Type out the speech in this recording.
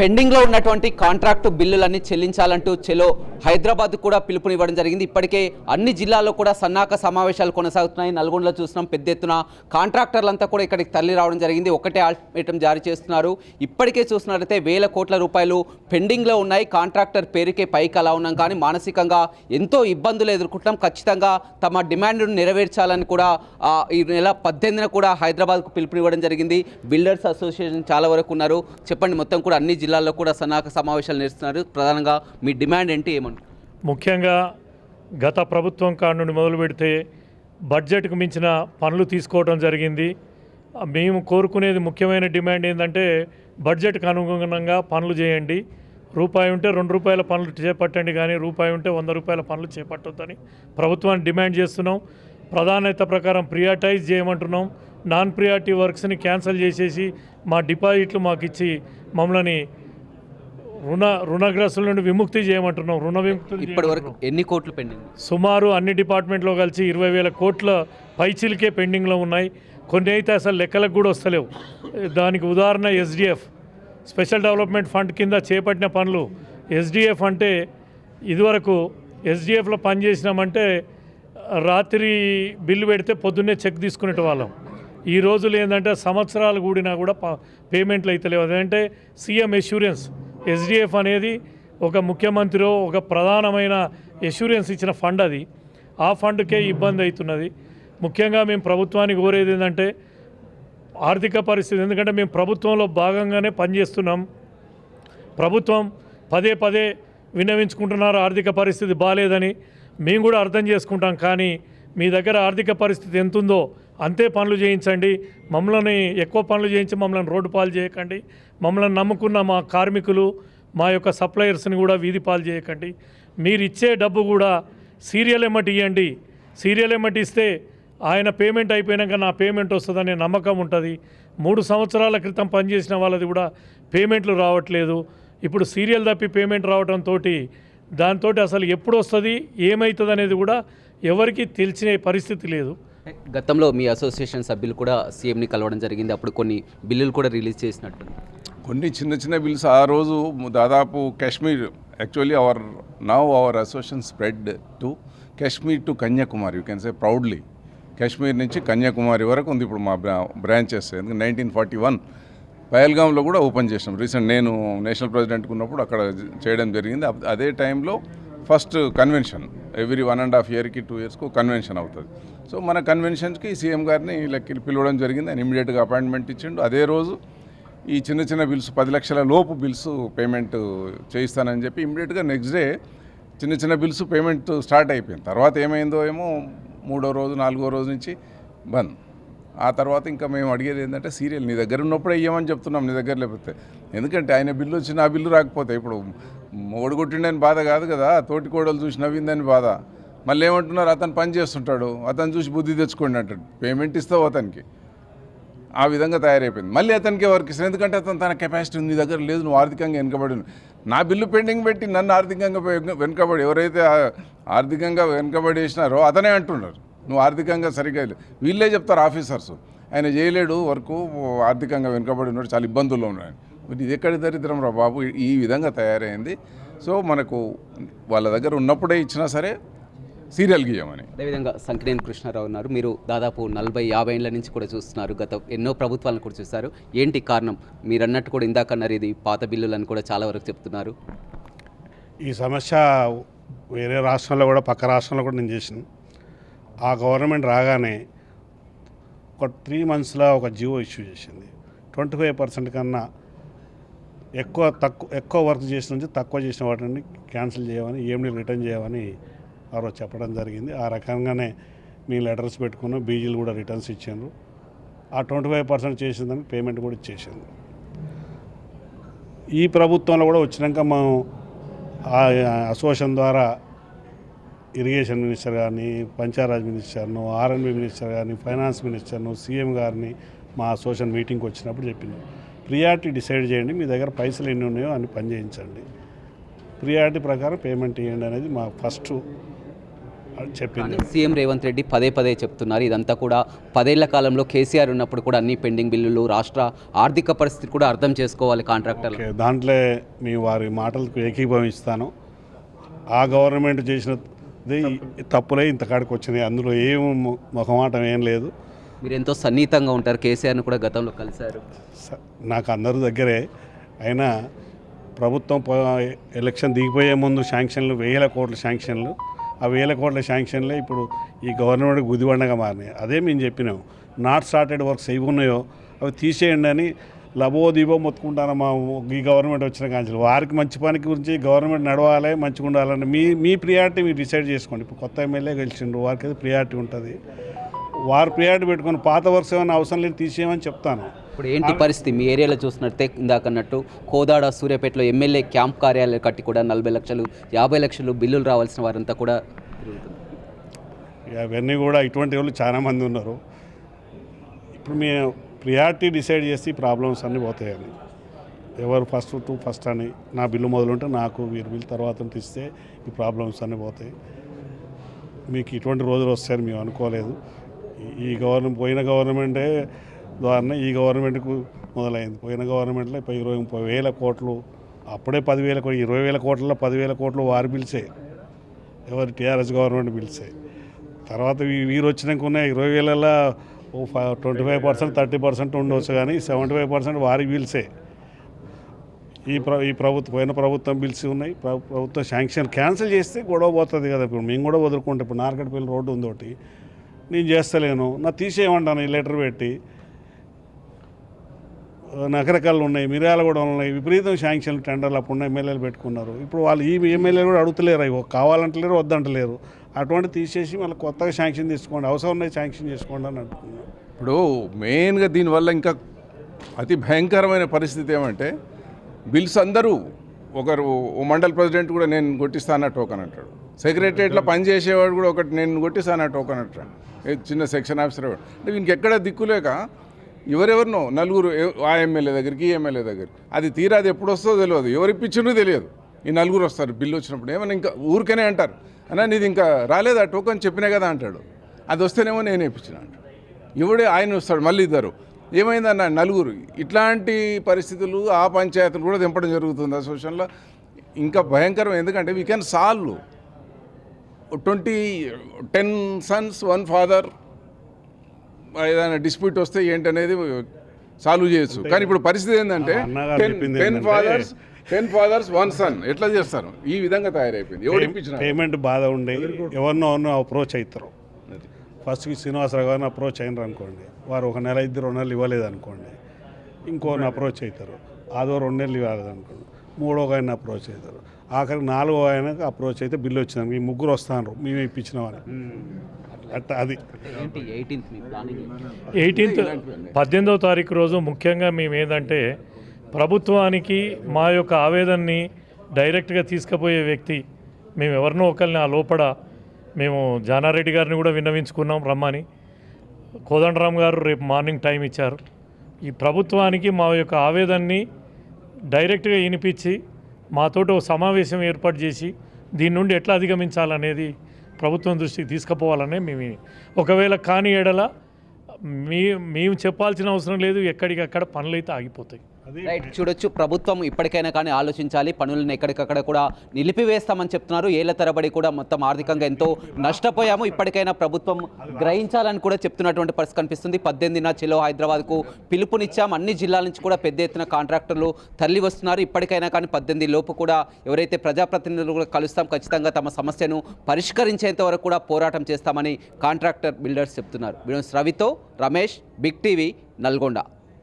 పెండింగ్లో ఉన్నటువంటి కాంట్రాక్టు బిల్లులన్నీ చెల్లించాలంటూ చెలో హైదరాబాద్ కూడా పిలుపునివ్వడం జరిగింది. ఇప్పటికే అన్ని జిల్లాల్లో కూడా సన్నాహక సమావేశాలు కొనసాగుతున్నాయి. నల్గొండలో చూస్తున్నాం, పెద్ద ఎత్తున కాంట్రాక్టర్లంతా కూడా ఇక్కడికి తరలి రావడం జరిగింది. ఒకటే అల్టిమేటం జారీ చేస్తున్నారు. ఇప్పటికే చూసినట్లయితే వేల కోట్ల రూపాయలు పెండింగ్లో ఉన్నాయి. కాంట్రాక్టర్ పేరుకే పైకి అలా ఉన్నాం, కానీ మానసికంగా ఎంతో ఇబ్బందులు ఎదుర్కొంటున్నాం. ఖచ్చితంగా తమ డిమాండ్ను నెరవేర్చాలని కూడా ఈ నెల 18న కూడా హైదరాబాద్కు పిలుపునివ్వడం జరిగింది. బిల్డర్స్ అసోసియేషన్ చాలా వరకు ఉన్నారు. చెప్పండి, మొత్తం కూడా అన్ని జిల్లాల్లో కూడా సన్నాహక సమావేశాలు నిర్వహిస్తున్నారు. ప్రధానంగా మీ డిమాండ్ ఏంటి? ముఖ్యంగా గత ప్రభుత్వం కాడ నుండి మొదలు పెడితే బడ్జెట్కు మించిన పనులు తీసుకోవడం జరిగింది. మేము కోరుకునేది ముఖ్యమైన డిమాండ్ ఏంటంటే బడ్జెట్కు అనుగుణంగా పనులు చేయండి. రూపాయి ఉంటే ₹2 పనులు చేపట్టండి, కానీ రూపాయి ఉంటే ₹100 పనులు చేపట్టొద్దని ప్రభుత్వాన్ని డిమాండ్ చేస్తున్నాం. ప్రాధాన్యత ప్రకారం ప్రియారిటైజ్ చేయమంటున్నాం. నాన్ ప్రియారిటీ వర్క్స్ని క్యాన్సిల్ చేసేసి మా డిపాజిట్లు మాకు ఇచ్చి మమ్మల్ని రుణగ్రస్తుల నుండి విముక్తి చేయమంటున్నాం. రుణ విముక్తి ఇప్పటివరకు ఎన్ని కోట్లు పెండింగ్? సుమారు అన్ని డిపార్ట్మెంట్లో కలిసి 20,000 కోట్ల పైచిలికే పెండింగ్లో ఉన్నాయి. కొన్ని అయితే అసలు లెక్కలకు కూడా వస్తలేవు. దానికి ఉదాహరణ ఎస్డిఎఫ్, స్పెషల్ డెవలప్మెంట్ ఫండ్ కింద చేపట్టిన పనులు. ఎస్డిఎఫ్ అంటే ఇదివరకు ఎస్డిఎఫ్లో పనిచేసినామంటే రాత్రి బిల్లు పెడితే పొద్దున్నే చెక్ తీసుకునే వాళ్ళం. ఈ రోజులు ఏంటంటే సంవత్సరాలు కూడినా కూడా పేమెంట్లు అయితే లేవు. అదంటే సీఎం ఎష్యూరెన్స్. ఎస్డిఎఫ్ అనేది ఒక ముఖ్యమంత్రి ఒక ప్రధానమైన ఎష్యూరెన్స్ ఇచ్చిన ఫండ్. అది ఆ ఫండ్కే ఇబ్బంది అవుతున్నది. ముఖ్యంగా మేము ప్రభుత్వానికి కోరేది ఏంటంటే ఆర్థిక పరిస్థితి, ఎందుకంటే మేము ప్రభుత్వంలో భాగంగానే పనిచేస్తున్నాం. ప్రభుత్వం పదే పదే విన్నవించుకుంటున్నారు ఆర్థిక పరిస్థితి బాగాలేదని. మేము కూడా అర్థం చేసుకుంటాం, కానీ మీ దగ్గర ఆర్థిక పరిస్థితి ఎంతుందో అంతే పనులు చేయించండి. మమ్మల్ని ఎక్కువ పనులు చేయించి మమ్మల్ని రోడ్డు పాలు చేయకండి. మమ్మల్ని నమ్ముకున్న మా కార్మికులు, మా యొక్క సప్లయర్స్ని కూడా వీధి పాలు చేయకండి. మీరు ఇచ్చే డబ్బు కూడా సీరియల్ ఎమ్మటి ఇవ్వండి. సీరియల్ ఎమ్మటి ఇస్తే ఆయన పేమెంట్ అయిపోయాక నా పేమెంట్ వస్తుందనే నమ్మకం ఉంటుంది. 3 సంవత్సరాల క్రితం పనిచేసిన వాళ్ళది కూడా పేమెంట్లు రావట్లేదు. ఇప్పుడు సీరియల్ తప్పి పేమెంట్ రావడంతో దాంతో అసలు ఎప్పుడు వస్తుంది, ఏమవుతుంది అనేది కూడా ఎవరికి తెలిసిన పరిస్థితి లేదు. గతంలో మీ అసోసియేషన్ సభ్యులు కూడా సీఎంని కలవడం జరిగింది. అప్పుడు కొన్ని బిల్లులు కూడా రిలీజ్ చేసినట్టు. కొన్ని చిన్న చిన్న బిల్స్ ఆ రోజు దాదాపు Kashmir, actually hour association spread to Kashmir to Kanyakumari, you can say proudly. Kashmir నుంచి కన్యాకుమారి వరకు ఉంది ఇప్పుడు మా బ్రాంచెస్. ఎందుకంటే 1941 పహల్గామ్లో కూడా ఓపెన్ చేసినాం. రీసెంట్ నేను నేషనల్ ప్రెసిడెంట్కి ఉన్నప్పుడు అక్కడ చేయడం జరిగింది. అదే టైంలో ఫస్ట్ కన్వెన్షన్ ఎవ్రీ 1.5 ఇయర్కి 2 ఇయర్స్కు కన్వెన్షన్ అవుతుంది. సో మన కన్వెన్షన్స్కి సీఎం గారిని పిలవడం జరిగింది. ఆయన ఇమీడియట్గా అపాయింట్మెంట్ ఇచ్చిండు. అదే రోజు ఈ చిన్న చిన్న బిల్స్ 10 లక్షల లోపు బిల్స్ పేమెంట్ చేయిస్తానని చెప్పి ఇమీడియట్గా నెక్స్ట్ డే చిన్న చిన్న బిల్స్ పేమెంట్ స్టార్ట్ అయిపోయింది. తర్వాత ఏమైందో ఏమో 3వ రోజు 4వ రోజు నుంచి బంద్. ఆ తర్వాత ఇంకా మేము అడిగేది ఏంటంటే సీరియల్ నీ దగ్గర ఉన్నప్పుడే ఇవ్వమని చెప్తున్నాం, నీ దగ్గర లేకపోతే. ఎందుకంటే ఆయన బిల్లు వచ్చి నా బిల్లు రాకపోతే ఇప్పుడు మొగుడు కొట్టిండని బాధ కాదు కదా, తోటి కోడలు చూసి నవ్విందని బాధ. మళ్ళీ ఏమంటున్నారు, అతను పని చేస్తుంటాడు, అతను చూసి బుద్ధి తెచ్చుకోండి అంటాడు. పేమెంట్ ఇస్తావు అతనికి. ఆ విధంగా తయారైపోయింది. మళ్ళీ అతనికి ఎవరికి ఇస్తారు, ఎందుకంటే అతను తన కెపాసిటీ నీ దగ్గర లేదు, నువ్వు ఆర్థికంగా వెనుకబడి. నా బిల్లు పెండింగ్ పెట్టి నన్ను ఆర్థికంగా వెనుకబడి, ఎవరైతే ఆర్థికంగా వెనుకబడి వేసినారో అతనే అంటున్నారు నువ్వు ఆర్థికంగా సరిగ్గా. వీళ్ళే చెప్తారు ఆఫీసర్స్, ఆయన చేయలేడు వర్క్, ఆర్థికంగా వెనుకబడి ఉన్నాడు, చాలా ఇబ్బందుల్లో ఉన్నాడు. ఇది ఎక్కడి దరిద్రం రా బాబు, ఈ విధంగా తయారైంది. సో మనకు వాళ్ళ దగ్గర ఉన్నప్పుడే ఇచ్చినా సరే సీరియల్ గీయమని. అదేవిధంగా సంకినేని కృష్ణారావు ఉన్నారు. మీరు దాదాపు 40-50 ఏళ్ల నుంచి కూడా చూస్తున్నారు, గత ఎన్నో ప్రభుత్వాలను కూడా చూస్తారు. ఏంటి కారణం? మీరు అన్నట్టు కూడా ఇందాక అన్నారు, ఇది పాత బిల్లులని కూడా చాలా వరకు చెప్తున్నారు. ఈ సమస్య వేరే రాష్ట్రంలో కూడా, పక్క రాష్ట్రంలో కూడా నేను చేసాను. ఆ గవర్నమెంట్ రాగానే ఒక 3 monthsలో ఒక జియో ఇష్యూ చేసింది. 25% కన్నా ఎక్కువ వర్క్ చేసిన నుంచి తక్కువ చేసిన వాటిని క్యాన్సిల్ చేయమని, ఏమిని రిటర్న్ చేయమని ఆ రోజు చెప్పడం జరిగింది. ఆ రకంగానే మీ లెటర్స్ పెట్టుకున్నాం, బీజీలు కూడా రిటర్న్స్ ఇచ్చారు. ఆ 25% చేసిందని పేమెంట్ కూడా ఇచ్చేసింది. ఈ ప్రభుత్వంలో కూడా వచ్చినాక మనం అసోసియేషన్ ద్వారా ఇరిగేషన్ మినిస్టర్ గారిని, పంచాయరాజ్ మినిస్టర్ను, ఆర్ఎన్బి మినిస్టర్ గారిని, ఫైనాన్స్ మినిస్టర్ను, సీఎం గారిని మా అసోసియేషన్ మీటింగ్కి వచ్చినప్పుడు చెప్పినాం, ప్రియారిటీ డిసైడ్ చేయండి, మీ దగ్గర పైసలు ఎన్ని ఉన్నాయో అన్ని పని చేయించండి, ప్రియారిటీ ప్రకారం పేమెంట్ ఇవ్వండి అనేది మా ఫస్ట్ చెప్పింది. సీఎం రేవంత్ రెడ్డి పదే పదే చెప్తున్నారు ఇదంతా కూడా 10 ఏళ్ల కాలంలో కేసీఆర్ ఉన్నప్పుడు కూడా అన్ని పెండింగ్ బిల్లులు, రాష్ట్ర ఆర్థిక పరిస్థితి కూడా అర్థం చేసుకోవాలి కాంట్రాక్టర్లు. ఓకే, దాంట్లో మీ వారి మాటలకు ఏకీభవిస్తాను. ఆ గవర్నమెంట్ చేసినది తప్పులే ఇంతకాడికి వచ్చినాయి, అందులో ఏం మొహమాటం ఏం లేదు. మీరు ఎంతో సన్నిహితంగా ఉంటారు, కేసీఆర్ను కూడా గతంలో కలిశారు. నాకు అందరి దగ్గరే. అయినా ప్రభుత్వం ఎలక్షన్ దిగిపోయే ముందు శాంక్షన్లు 1000 కోట్ల శాంక్షన్లు, ఆ 1000 కోట్ల శాంక్షన్లే ఇప్పుడు ఈ గవర్నమెంట్కి గుదిబండగా మారినాయి. అదే మేము చెప్పినాం, నాట్ స్టార్టెడ్ వర్క్స్ ఏవి ఉన్నాయో అవి తీసేయండి అని లబోదీబో మొత్తుకుంటాను. మా ఈ గవర్నమెంట్ వచ్చిన కాంచెలు వారికి మంచి పనికి గురించి గవర్నమెంట్ నడవాలి, మంచిగా ఉండాలని మీ ప్రియారిటీ మీరు డిసైడ్ చేసుకోండి. ఇప్పుడు కొత్త ఎమ్మెల్యే గెలిచిండ్రు, వారికి అయితే ప్రియారిటీ ఉంటుంది. వారు ప్రియారిటీ పెట్టుకొని పాత వర్క్స్ ఏమైనా అవసరం లేదు తీసేయమని చెప్తాను. ఇప్పుడు ఏంటి పరిస్థితి మీ ఏరియాలో చూసినట్టే ఇందాక అన్నట్టు కోదాడ సూర్యాపేటలో ఎమ్మెల్యే క్యాంప్ కార్యాలయాలు కట్టి కూడా 40 లక్షలు 50 లక్షలు బిల్లులు రావాల్సిన వారంతా కూడా అవన్నీ కూడా ఇటువంటి వాళ్ళు చాలామంది ఉన్నారు. ఇప్పుడు మేము ప్రియారిటీ డిసైడ్ చేసి ప్రాబ్లమ్స్ అన్నీ పోతాయని, ఎవరు ఫస్ట్ అని నా బిల్లు మొదలుంటే నాకు వీరి బిల్లు తర్వాత ఇస్తే ఈ ప్రాబ్లమ్స్ అన్నీ పోతాయి. మీకు ఇటువంటి రోజులు వస్తాయని మేము అనుకోలేదు. ఈ పోయిన గవర్నమెంటే ద్వారా ఈ గవర్నమెంట్కు మొదలైంది. పోయిన గవర్నమెంట్లో 20,000 కోట్లు, అప్పుడే 10,000 కోట్లు, 20,000 కోట్లలో 10,000 కోట్లు వారి బిల్సే, ఎవరు టీఆర్ఎస్ గవర్నమెంట్ బిల్సే. తర్వాత వీరు వచ్చినాక ఉన్న 20,000లో 25% 30% ఉండవచ్చు, కానీ 75% వారి బిల్సే. ఈ పోయిన ప్రభుత్వం బిల్స్ ఉన్నాయి. ప్రభుత్వం శాంక్షన్ క్యాన్సిల్ చేస్తే గొడవ పోతుంది కదా. ఇప్పుడు మేము కూడా వదులుకుంటే ఇప్పుడు నార్కట్పల్లి రోడ్డు ఉంది ఒకటి, నేను చేస్తలేను, నా తీసేయమంటాను ఈ లెటర్ పెట్టి. నగరకాలు ఉన్నాయి, మిర్యాలు కూడా ఉన్నాయి, విపరీతం శాంక్షన్లు టెండర్లు అప్పుడు ఎమ్మెల్యేలు పెట్టుకున్నారు. ఇప్పుడు వాళ్ళు ఈ ఎమ్మెల్యేలు కూడా అడుగుతలేరు, అవి కావాలంటలేరు, వద్దంటలేరు. అటువంటి తీసేసి మళ్ళీ కొత్తగా శాంక్షన్ తీసుకోండి, అవసరం ఉన్నాయి శాంక్షన్ చేసుకోండి అని అంటున్నారు. ఇప్పుడు మెయిన్గా దీనివల్ల ఇంకా అతి భయంకరమైన పరిస్థితి ఏమంటే బిల్స్ అందరూ ఒకరు మండల్ ప్రెసిడెంట్ కూడా నేను కొట్టిస్తానా టోకన్ అంటాడు, సెక్రటరియట్లో పనిచేసేవాడు కూడా ఒకటి నేను కొట్టిస్తానా టోకన్ అంటాడు, చిన్న సెక్షన్ ఆఫీసర్. అంటే ఇంకెక్కడ దిక్కులేక ఎవరెవరినో నలుగురు ఆ ఎమ్మెల్యే దగ్గరికి ఈ ఎమ్మెల్యే దగ్గరికి, అది తీరా అది ఎప్పుడు వస్తుందో తెలియదు, ఎవరు ఇప్పించినో తెలియదు. ఈ నలుగురు వస్తారు బిల్లు వచ్చినప్పుడు, ఏమైనా ఇంకా ఊరికనే అంటారు, అన్నా నీది ఇంకా రాలేదా టోకన్ చెప్పినా కదా అంటాడు, అది వస్తేనేమో నేను ఇప్పించిన అంటాడు. ఎవడే ఆయన వస్తాడు మళ్ళీ ఇద్దరు, ఏమైందన్న నలుగురు. ఇట్లాంటి పరిస్థితులు ఆ పంచాయతీలు కూడా దింపడం జరుగుతుంది అసోసియేషన్లో. ఇంకా భయంకరం, ఎందుకంటే we can solve 10 sons 1 father ఏదైనా డిస్ప్యూట్ వస్తే ఏంటనేది సాల్వ్ చేయొచ్చు. కానీ ఇప్పుడు పరిస్థితి ఏంటంటే 10 fathers 1 son ఎట్లా చేస్తారు, ఈ విధంగా తయారైపోయింది. ఎవరు ఇప్పించిన పేమెంట్ బాధ ఉండే ఎవరినో అప్రోచ్ అవుతారు. ఫస్ట్కి శ్రీనివాసరావు గారిని అప్రోచ్ అయినారు అనుకోండి, వారు 1 నెల 2 నెలలు ఇవ్వలేదు అనుకోండి, ఇంకోరిని అప్రోచ్ అవుతారు, అదో 2 నెలలు ఇవ్వలేదు అనుకోండి, 3వ ఆయన అప్రోచ్ అవుతారు, ఆఖరికి 4వ ఆయనకు అప్రోచ్ అయితే బిల్లు వచ్చింది, మీ 3 వస్తున్నారు మేమే ఇప్పించినామని. అట్లా అది 18వ తారీఖు రోజు ముఖ్యంగా మేము ఏంటంటే ప్రభుత్వానికి మా యొక్క ఆవేదనని డైరెక్ట్గా తీసుకుపోయే వ్యక్తి మేము ఎవరినో ఒకరిని ఆ లోపల మేము జానారెడ్డి గారిని కూడా విన్నవించుకున్నాం రమ్మని. కోదండరామ్ గారు రేపు మార్నింగ్ టైం ఇచ్చారు. ఈ ప్రభుత్వానికి మా యొక్క ఆవేదనని డైరెక్ట్గా వినిపించి మాతోటి ఒక సమావేశం ఏర్పాటు చేసి దీని నుండి ఎట్లా అధిగమించాలనేది ప్రభుత్వం దృష్టికి తీసుకుపోవాలనే మేము, ఒకవేళ కాని ఎడల మేము చెప్పాల్సిన అవసరం లేదు, ఎక్కడికక్కడ పనులు అయితే ఆగిపోతాయి. రైట్, చూడొచ్చు ప్రభుత్వం ఇప్పటికైనా కానీ ఆలోచించాలి, పనులను ఎక్కడికక్కడ కూడా నిలిపివేస్తామని చెప్తున్నారు. ఏళ్ల తరబడి కూడా మొత్తం ఆర్థికంగా ఎంతో నష్టపోయాము, ఇప్పటికైనా ప్రభుత్వం గ్రహించాలని కూడా చెప్తున్నటువంటి పరిస్థితి కనిపిస్తుంది. 18న చెలో హైదరాబాద్కు పిలుపునిచ్చాం, అన్ని జిల్లాల నుంచి కూడా పెద్ద ఎత్తున కాంట్రాక్టర్లు తరలి వస్తున్నారు. ఇప్పటికైనా కానీ 18 లోపు కూడా ఎవరైతే ప్రజాప్రతినిధులు కూడా కలుస్తాం, ఖచ్చితంగా తమ సమస్యను పరిష్కరించేంత వరకు కూడా పోరాటం చేస్తామని కాంట్రాక్టర్ బిల్డర్స్ చెప్తున్నారు. రవితో రమేష్, బిగ్ టీవీ, నల్గొండ.